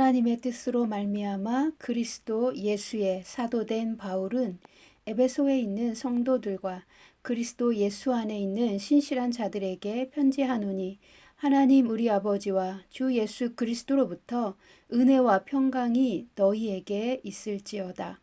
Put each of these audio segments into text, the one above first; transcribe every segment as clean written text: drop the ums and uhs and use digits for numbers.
하나님의 뜻으로 말미암아 그리스도 예수의 사도된 바울은 에베소에 있는 성도들과 그리스도 예수 안에 있는 신실한 자들에게 편지하노니, 하나님 우리 아버지와 주 예수 그리스도로부터 은혜와 평강이 너희에게 있을지어다.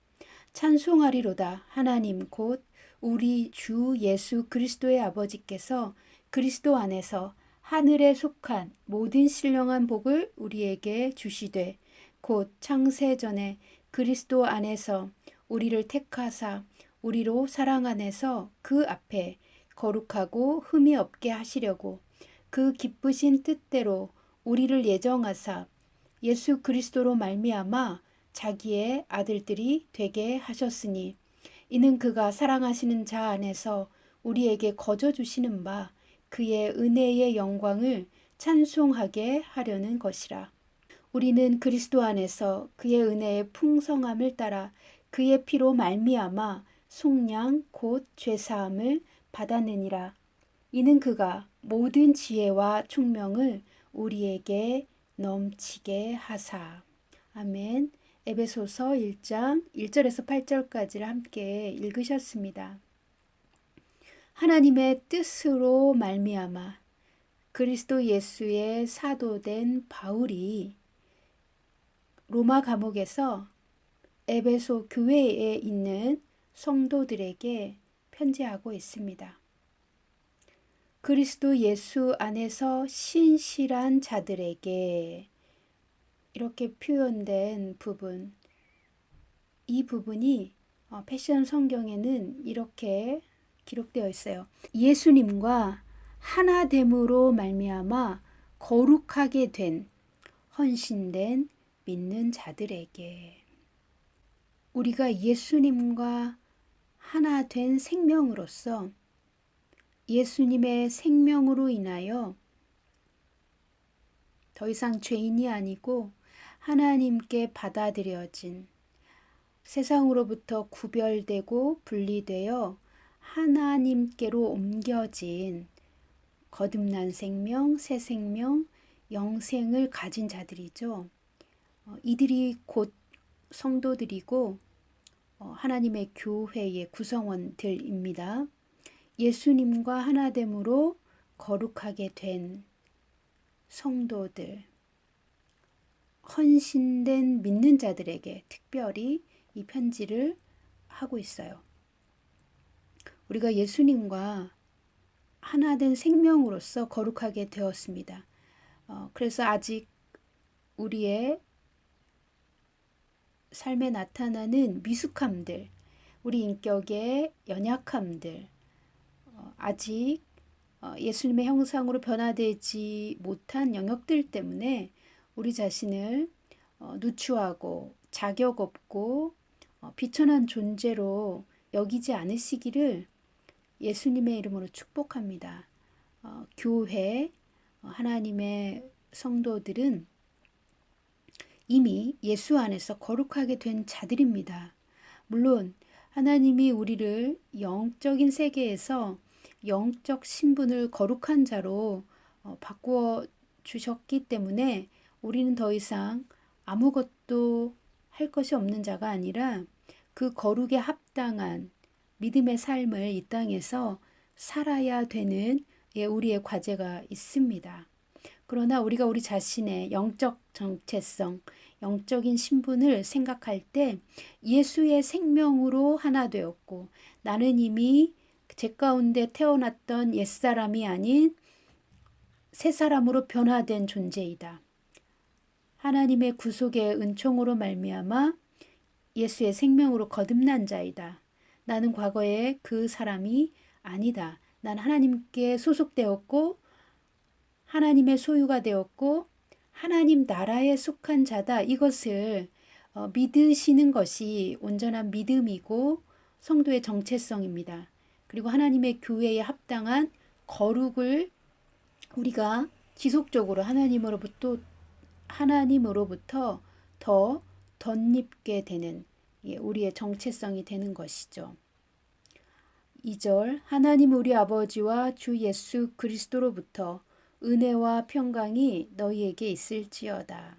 찬송하리로다. 하나님 곧 우리 주 예수 그리스도의 아버지께서 그리스도 안에서 하늘에 속한 모든 신령한 복을 우리에게 주시되, 곧 창세전에 그리스도 안에서 우리를 택하사 우리로 사랑 안에서 그 앞에 거룩하고 흠이 없게 하시려고 그 기쁘신 뜻대로 우리를 예정하사 예수 그리스도로 말미암아 자기의 아들들이 되게 하셨으니, 이는 그가 사랑하시는 자 안에서 우리에게 거저 주시는 바 그의 은혜의 영광을 찬송하게 하려는 것이라. 우리는 그리스도 안에서 그의 은혜의 풍성함을 따라 그의 피로 말미암아 속량 곧 죄사함을 받았느니라. 이는 그가 모든 지혜와 총명을 우리에게 넘치게 하사. 아멘. 에베소서 1장 1절에서 8절까지를 함께 읽으셨습니다. 하나님의 뜻으로 말미암아 그리스도 예수의 사도된 바울이 로마 감옥에서 에베소 교회에 있는 성도들에게 편지하고 있습니다. 그리스도 예수 안에서 신실한 자들에게, 이렇게 표현된 부분, 이 부분이 패션 성경에는 이렇게 기록되어 있어요. 예수님과 하나됨으로 말미암아 거룩하게 된 헌신된 믿는 자들에게, 우리가 예수님과 하나 된 생명으로서 예수님의 생명으로 인하여 더 이상 죄인이 아니고 하나님께 받아들여진, 세상으로부터 구별되고 분리되어 하나님께로 옮겨진 거듭난 생명, 새 생명, 영생을 가진 자들이죠. 이들이 곧 성도들이고 하나님의 교회의 구성원들입니다. 예수님과 하나됨으로 거룩하게 된 성도들, 헌신된 믿는 자들에게 특별히 이 편지를 하고 있어요. 우리가 예수님과 하나된 생명으로서 거룩하게 되었습니다. 그래서 아직 우리의 삶에 나타나는 미숙함들, 우리 인격의 연약함들, 아직 예수님의 형상으로 변화되지 못한 영역들 때문에 우리 자신을 누추하고 자격 없고 비천한 존재로 여기지 않으시기를 예수님의 이름으로 축복합니다. 교회, 하나님의 성도들은 이미 예수 안에서 거룩하게 된 자들입니다. 물론 하나님이 우리를 영적인 세계에서 영적 신분을 거룩한 자로 바꾸어 주셨기 때문에 우리는 더 이상 아무것도 할 것이 없는 자가 아니라 그 거룩에 합당한 믿음의 삶을 이 땅에서 살아야 되는 우리의 과제가 있습니다. 그러나 우리가 우리 자신의 영적 정체성, 영적인 신분을 생각할 때 예수의 생명으로 하나 되었고, 나는 이미 제 가운데 태어났던 옛사람이 아닌 새 사람으로 변화된 존재이다. 하나님의 구속의 은총으로 말미암아 예수의 생명으로 거듭난 자이다. 나는 과거에 그 사람이 아니다. 난 하나님께 소속되었고 하나님의 소유가 되었고 하나님 나라에 속한 자다. 이것을 믿으시는 것이 온전한 믿음이고 성도의 정체성입니다. 그리고 하나님의 교회에 합당한 거룩을 우리가 지속적으로 하나님으로부터 더 덧입게 되는 우리의 정체성이 되는 것이죠. 2절, 하나님 우리 아버지와 주 예수 그리스도로부터 은혜와 평강이 너희에게 있을지어다.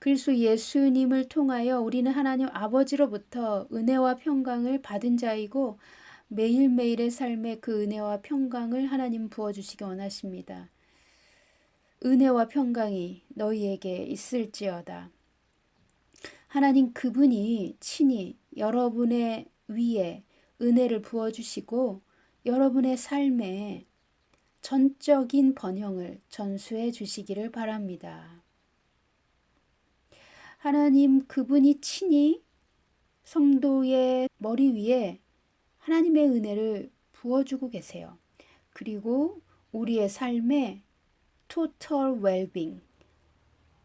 그리스도 예수님을 통하여 우리는 하나님 아버지로부터 은혜와 평강을 받은 자이고 매일매일의 삶에 그 은혜와 평강을 하나님 부어주시기 원하십니다. 은혜와 평강이 너희에게 있을지어다. 하나님 그분이 친히 여러분의 위에 은혜를 부어주시고 여러분의 삶에 전적인 번영을 전수해 주시기를 바랍니다. 하나님 그분이 친히 성도의 머리 위에 하나님의 은혜를 부어주고 계세요. 그리고 우리의 삶에 total well-being,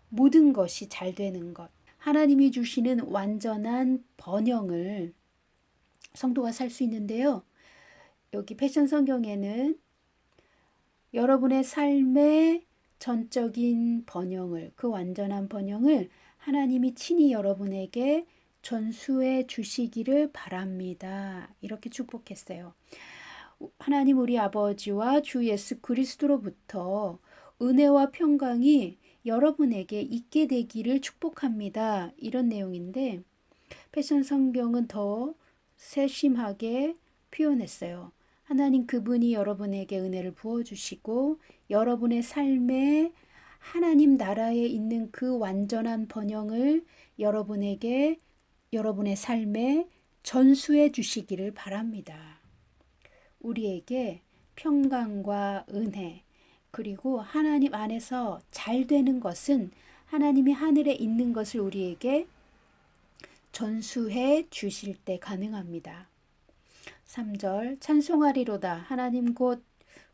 모든 것이 잘 되는 것, 하나님이 주시는 완전한 번영을 성도가 살 수 있는데요. 여기 패션 성경에는 여러분의 삶의 전적인 번영을, 그 완전한 번영을 하나님이 친히 여러분에게 전수해 주시기를 바랍니다. 이렇게 축복했어요. 하나님 우리 아버지와 주 예수 그리스도로부터 은혜와 평강이 여러분에게 있게 되기를 축복합니다. 이런 내용인데 패션 성경은 더 세심하게 표현했어요. 하나님 그분이 여러분에게 은혜를 부어주시고 여러분의 삶에 하나님 나라에 있는 그 완전한 번영을 여러분에게 여러분의 삶에 전수해 주시기를 바랍니다. 우리에게 평강과 은혜 그리고 하나님 안에서 잘 되는 것은 하나님이 하늘에 있는 것을 우리에게 전수해 주실 때 가능합니다. 3절 찬송하리로다 하나님 곧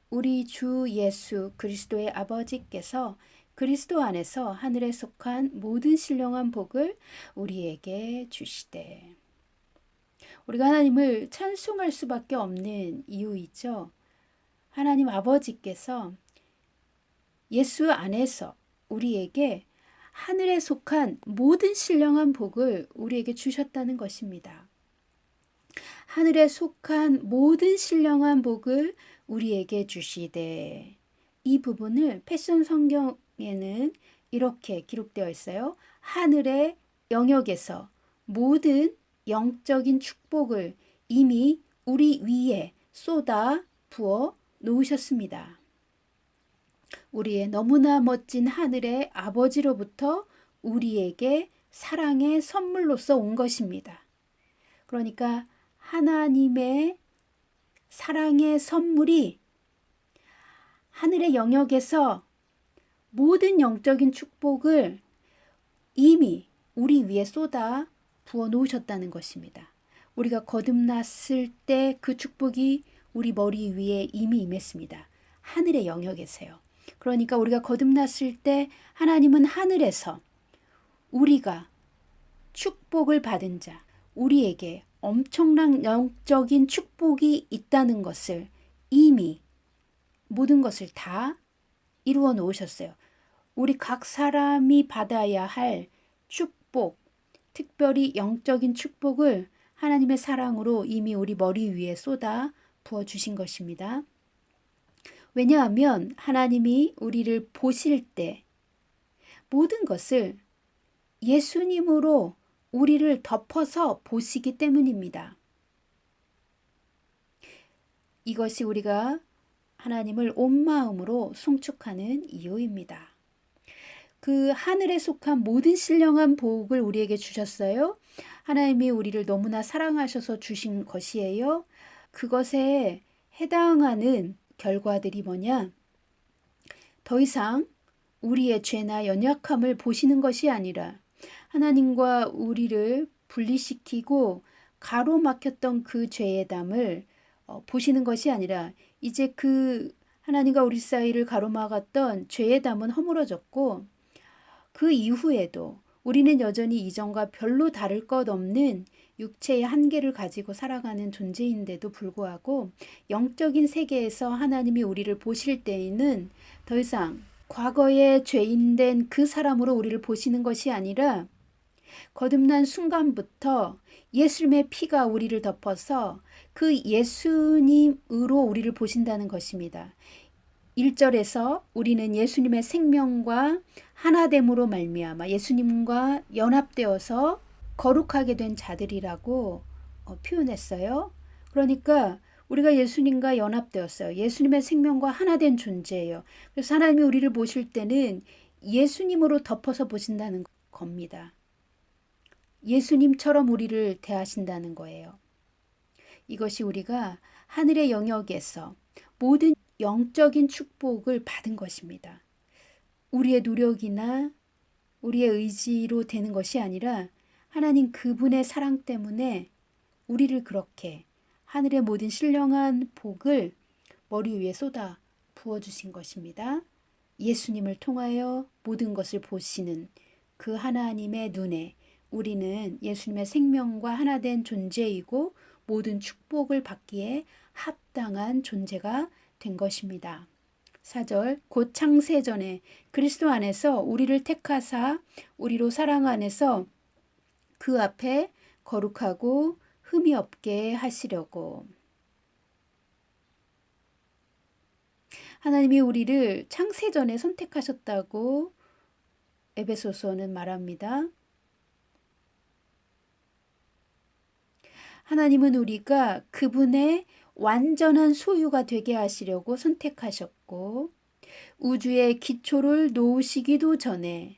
우리 주 예수 그리스도의 아버지께서 그리스도 안에서 하늘에 속한 모든 신령한 복을 우리에게 주시되. 우리가 하나님을 찬송할 수밖에 없는 이유이죠. 하나님 아버지께서 예수 안에서 우리에게 하늘에 속한 모든 신령한 복을 우리에게 주셨다는 것입니다. 하늘에 속한 모든 신령한 복을 우리에게 주시되. 이 부분을 패션 성경에는 이렇게 기록되어 있어요. 하늘의 영역에서 모든 영적인 축복을 이미 우리 위에 쏟아 부어 놓으셨습니다. 우리의 너무나 멋진 하늘의 아버지로부터 우리에게 사랑의 선물로서 온 것입니다. 그러니까 하나님의 사랑의 선물이 하늘의 영역에서 모든 영적인 축복을 이미 우리 위에 쏟아 부어 놓으셨다는 것입니다. 우리가 거듭났을 때 그 축복이 우리 머리 위에 이미 임했습니다. 하늘의 영역에서요. 그러니까 우리가 거듭났을 때 하나님은 하늘에서 우리가 축복을 받은 자, 우리에게 엄청난 영적인 축복이 있다는 것을 이미 모든 것을 다 이루어 놓으셨어요. 우리 각 사람이 받아야 할 축복, 특별히 영적인 축복을 하나님의 사랑으로 이미 우리 머리 위에 쏟아 부어주신 것입니다. 왜냐하면 하나님이 우리를 보실 때 모든 것을 예수님으로 우리를 덮어서 보시기 때문입니다. 이것이 우리가 하나님을 온 마음으로 송축하는 이유입니다. 그 하늘에 속한 모든 신령한 복을 우리에게 주셨어요. 하나님이 우리를 너무나 사랑하셔서 주신 것이에요. 그것에 해당하는 결과들이 뭐냐? 더 이상 우리의 죄나 연약함을 보시는 것이 아니라 하나님과 우리를 분리시키고 가로막혔던 그 죄의 담을 보시는 것이 아니라 이제 그 하나님과 우리 사이를 가로막았던 죄의 담은 허물어졌고 그 이후에도 우리는 여전히 이전과 별로 다를 것 없는 육체의 한계를 가지고 살아가는 존재인데도 불구하고 영적인 세계에서 하나님이 우리를 보실 때에는 더 이상 과거의 죄인된 그 사람으로 우리를 보시는 것이 아니라 거듭난 순간부터 예수님의 피가 우리를 덮어서 그 예수님으로 우리를 보신다는 것입니다. 1절에서 우리는 예수님의 생명과 하나됨으로 말미암아 예수님과 연합되어서 거룩하게 된 자들이라고 표현했어요. 그러니까 우리가 예수님과 연합되었어요. 예수님의 생명과 하나 된 존재예요. 그래서 하나님이 우리를 보실 때는 예수님으로 덮어서 보신다는 겁니다. 예수님처럼 우리를 대하신다는 거예요. 이것이 우리가 하늘의 영역에서 모든 영적인 축복을 받은 것입니다. 우리의 노력이나 우리의 의지로 되는 것이 아니라 하나님 그분의 사랑 때문에 우리를 그렇게 하늘의 모든 신령한 복을 머리 위에 쏟아 부어주신 것입니다. 예수님을 통하여 모든 것을 보시는 그 하나님의 눈에 우리는 예수님의 생명과 하나 된 존재이고 모든 축복을 받기에 합당한 존재가 된 것입니다. 4절 곧 창세전에 그리스도 안에서 우리를 택하사 우리로 사랑 안에서 그 앞에 거룩하고 흠이 없게 하시려고. 하나님이 우리를 창세전에 선택하셨다고 에베소서는 말합니다. 하나님은 우리가 그분의 완전한 소유가 되게 하시려고 선택하셨고 우주의 기초를 놓으시기도 전에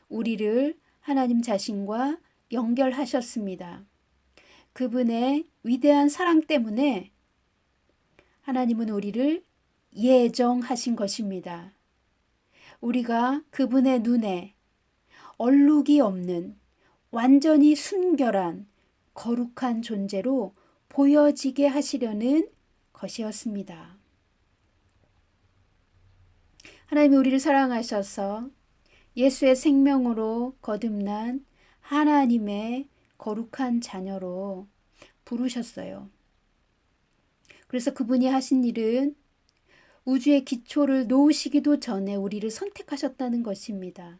우리를 하나님 자신과 연결하셨습니다. 그분의 위대한 사랑 때문에 하나님은 우리를 예정하신 것입니다. 우리가 그분의 눈에 얼룩이 없는 완전히 순결한 거룩한 존재로 보여지게 하시려는 것이었습니다. 하나님이 우리를 사랑하셔서 예수의 생명으로 거듭난 하나님의 거룩한 자녀로 부르셨어요. 그래서 그분이 하신 일은 우주의 기초를 놓으시기도 전에 우리를 선택하셨다는 것입니다.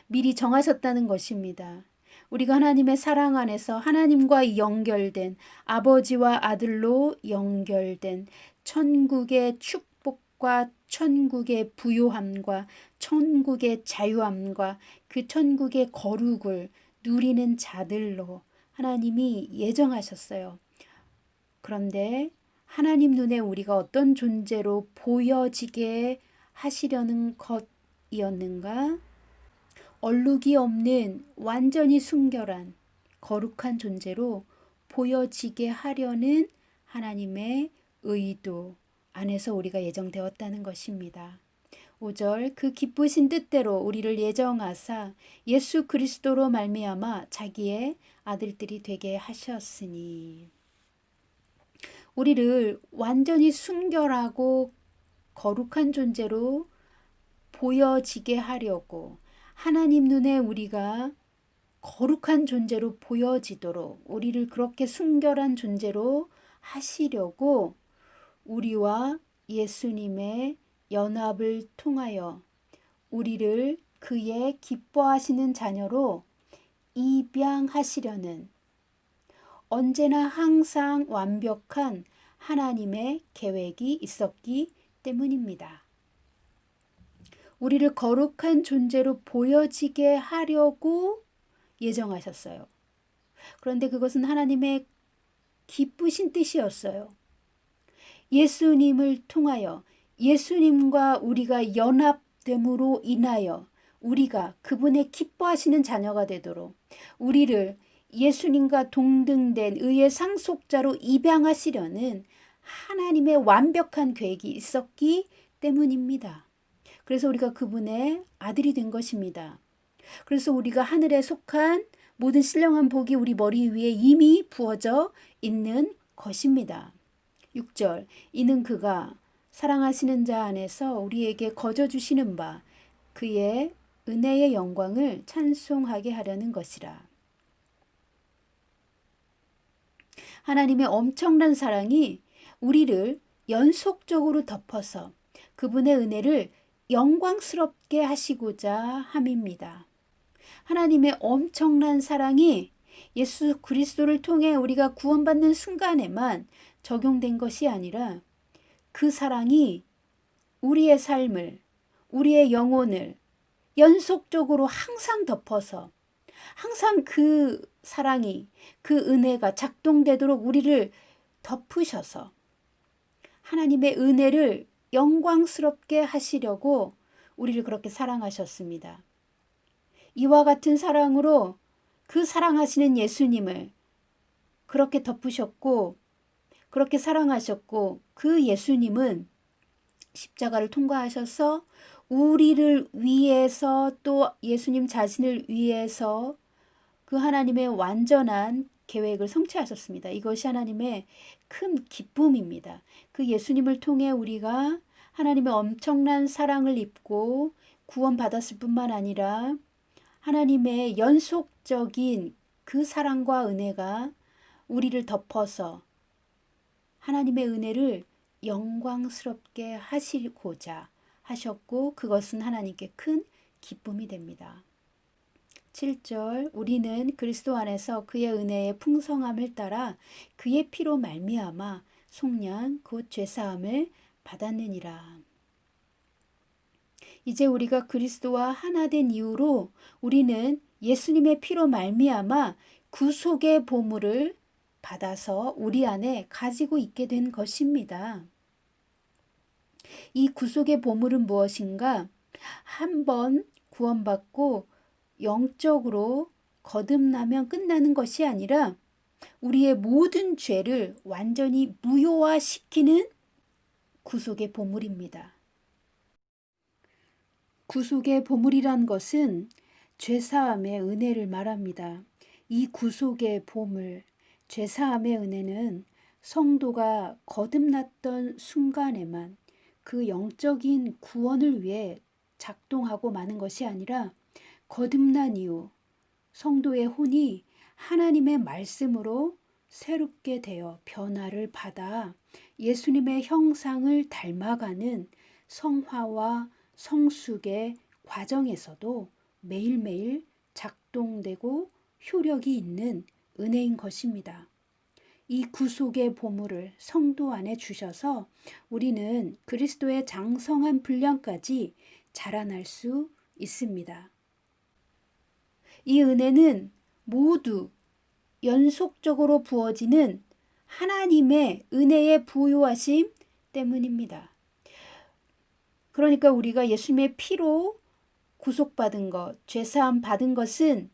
미리 정하셨다는 것입니다. 우리가 하나님의 사랑 안에서 하나님과 연결된 아버지와 아들로 연결된 천국의 축복과 천국의 부요함과 천국의 자유함과 그 천국의 거룩을 누리는 자들로 하나님이 예정하셨어요. 그런데 하나님 눈에 우리가 어떤 존재로 보여지게 하시려는 것이었는가? 얼룩이 없는 완전히 순결한 거룩한 존재로 보여지게 하려는 하나님의 의도 안에서 우리가 예정되었다는 것입니다. 5절 그 기쁘신 뜻대로 우리를 예정하사 예수 그리스도로 말미암아 자기의 아들들이 되게 하셨으니 우리를 완전히 순결하고 거룩한 존재로 보여지게 하려고 하나님 눈에 우리가 거룩한 존재로 보여지도록 우리를 그렇게 순결한 존재로 하시려고 우리와 예수님의 연합을 통하여 우리를 그의 기뻐하시는 자녀로 입양하시려는 언제나 항상 완벽한 하나님의 계획이 있었기 때문입니다. 우리를 거룩한 존재로 보여지게 하려고 예정하셨어요. 그런데 그것은 하나님의 기쁘신 뜻이었어요. 예수님을 통하여 예수님과 우리가 연합됨으로 인하여 우리가 그분의 기뻐하시는 자녀가 되도록 우리를 예수님과 동등된 의의 상속자로 입양하시려는 하나님의 완벽한 계획이 있었기 때문입니다. 그래서 우리가 그분의 아들이 된 것입니다. 그래서 우리가 하늘에 속한 모든 신령한 복이 우리 머리 위에 이미 부어져 있는 것입니다. 6절 이는 그가 사랑하시는 자 안에서 우리에게 거저 주시는 바 그의 은혜의 영광을 찬송하게 하려는 것이라. 하나님의 엄청난 사랑이 우리를 연속적으로 덮어서 그분의 은혜를 영광스럽게 하시고자 함입니다. 하나님의 엄청난 사랑이 예수 그리스도를 통해 우리가 구원받는 순간에만 적용된 것이 아니라 그 사랑이 우리의 삶을, 우리의 영혼을 연속적으로 항상 덮어서 항상 그 사랑이, 그 은혜가 작동되도록 우리를 덮으셔서 하나님의 은혜를 영광스럽게 하시려고 우리를 그렇게 사랑하셨습니다. 이와 같은 사랑으로 그 사랑하시는 예수님을 그렇게 덮으셨고 그렇게 사랑하셨고, 그 예수님은 십자가를 통과하셔서 우리를 위해서 또 예수님 자신을 위해서 그 하나님의 완전한 계획을 성취하셨습니다. 이것이 하나님의 큰 기쁨입니다. 그 예수님을 통해 우리가 하나님의 엄청난 사랑을 입고 구원받았을 뿐만 아니라 하나님의 연속적인 그 사랑과 은혜가 우리를 덮어서 하나님의 은혜를 영광스럽게 하시고자 하셨고, 그것은 하나님께 큰 기쁨이 됩니다. 7절, 우리는 그리스도 안에서 그의 은혜의 풍성함을 따라 그의 피로 말미암아 속량 곧 죄사함을 받았느니라. 이제 우리가 그리스도와 하나 된 이후로 우리는 예수님의 피로 말미암아 구속의 보물을 받아서 우리 안에 가지고 있게 된 것입니다. 이 구속의 보물은 무엇인가? 한번 구원받고 영적으로 거듭나면 끝나는 것이 아니라 우리의 모든 죄를 완전히 무효화시키는 구속의 보물입니다. 구속의 보물이란 것은 죄사함의 은혜를 말합니다. 이 구속의 보물, 죄사함의 은혜는 성도가 거듭났던 순간에만 그 영적인 구원을 위해 작동하고 마는 것이 아니라 거듭난 이후 성도의 혼이 하나님의 말씀으로 새롭게 되어 변화를 받아 예수님의 형상을 닮아가는 성화와 성숙의 과정에서도 매일매일 작동되고 효력이 있는 은혜인 것입니다. 이 구속의 보물을 성도 안에 주셔서 우리는 그리스도의 장성한 분량까지 자라날 수 있습니다. 이 은혜는 모두 연속적으로 부어지는 하나님의 은혜의 부요하심 때문입니다. 그러니까 우리가 예수님의 피로 구속받은 것, 죄사함 받은 것은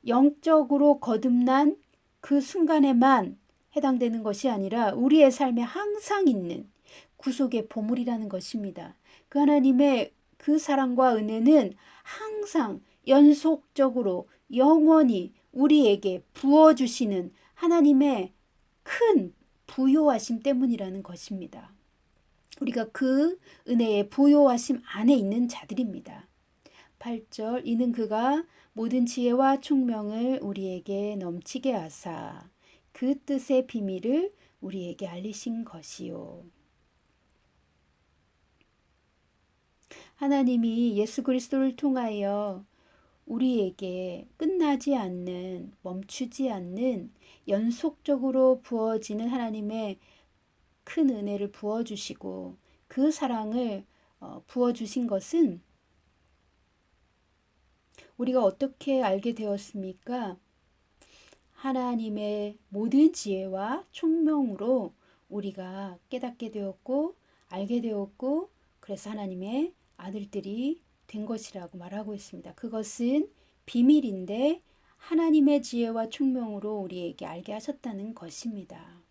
영적으로 거듭난 그 순간에만 해당되는 것이 아니라 우리의 삶에 항상 있는 구속의 보물이라는 것입니다. 그 하나님의 그 사랑과 은혜는 항상 연속적으로 영원히 우리에게 부어주시는 하나님의 큰 부요하심 때문이라는 것입니다. 우리가 그 은혜의 부요하심 안에 있는 자들입니다. 8절, 이는 그가 모든 지혜와 총명을 우리에게 넘치게 하사 그 뜻의 비밀을 우리에게 알리신 것이요. 하나님이 예수 그리스도를 통하여 우리에게 끝나지 않는, 멈추지 않는 연속적으로 부어지는 하나님의 큰 은혜를 부어주시고 그 사랑을 부어주신 것은 우리가 어떻게 알게 되었습니까? 하나님의 모든 지혜와 총명으로 우리가 깨닫게 되었고 알게 되었고 그래서 하나님의 아들들이 된 것이라고 말하고 있습니다. 그것은 비밀인데 하나님의 지혜와 총명으로 우리에게 알게 하셨다는 것입니다.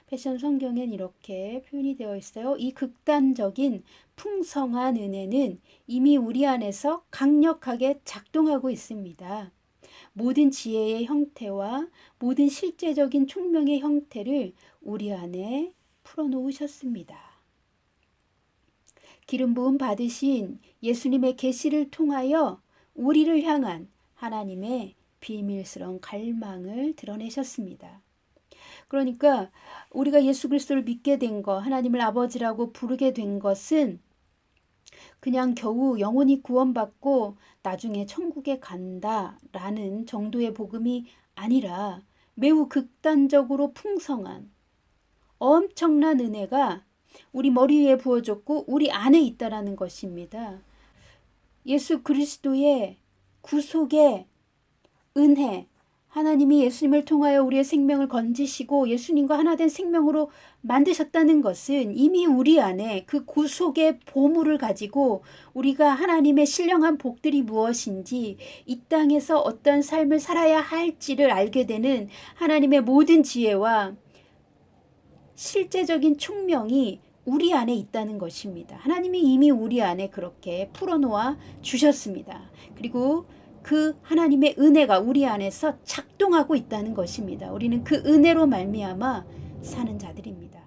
패션 성경엔 이렇게 표현이 되어 있어요. 이 극단적인 풍성한 은혜는 이미 우리 안에서 강력하게 작동하고 있습니다. 모든 지혜의 형태와 모든 실제적인 총명의 형태를 우리 안에 풀어놓으셨습니다. 기름 부음 받으신 예수님의 계시를 통하여 우리를 향한 하나님의 비밀스러운 갈망을 드러내셨습니다. 그러니까 우리가 예수 그리스도를 믿게 된 것, 하나님을 아버지라고 부르게 된 것은 그냥 겨우 영혼이 구원받고 나중에 천국에 간다라는 정도의 복음이 아니라 매우 극단적으로 풍성한 엄청난 은혜가 우리 머리 위에 부어졌고 우리 안에 있다라는 것입니다. 예수 그리스도의 구속의 은혜, 하나님이 예수님을 통하여 우리의 생명을 건지시고 예수님과 하나 된 생명으로 만드셨다는 것은 이미 우리 안에 그 구속의 보물을 가지고 우리가 하나님의 신령한 복들이 무엇인지, 이 땅에서 어떤 삶을 살아야 할지를 알게 되는 하나님의 모든 지혜와 실제적인 총명이 우리 안에 있다는 것입니다. 하나님이 이미 우리 안에 그렇게 풀어놓아 주셨습니다. 그리고 그 하나님의 은혜가 우리 안에서 작동하고 있다는 것입니다. 우리는 그 은혜로 말미암아 사는 자들입니다.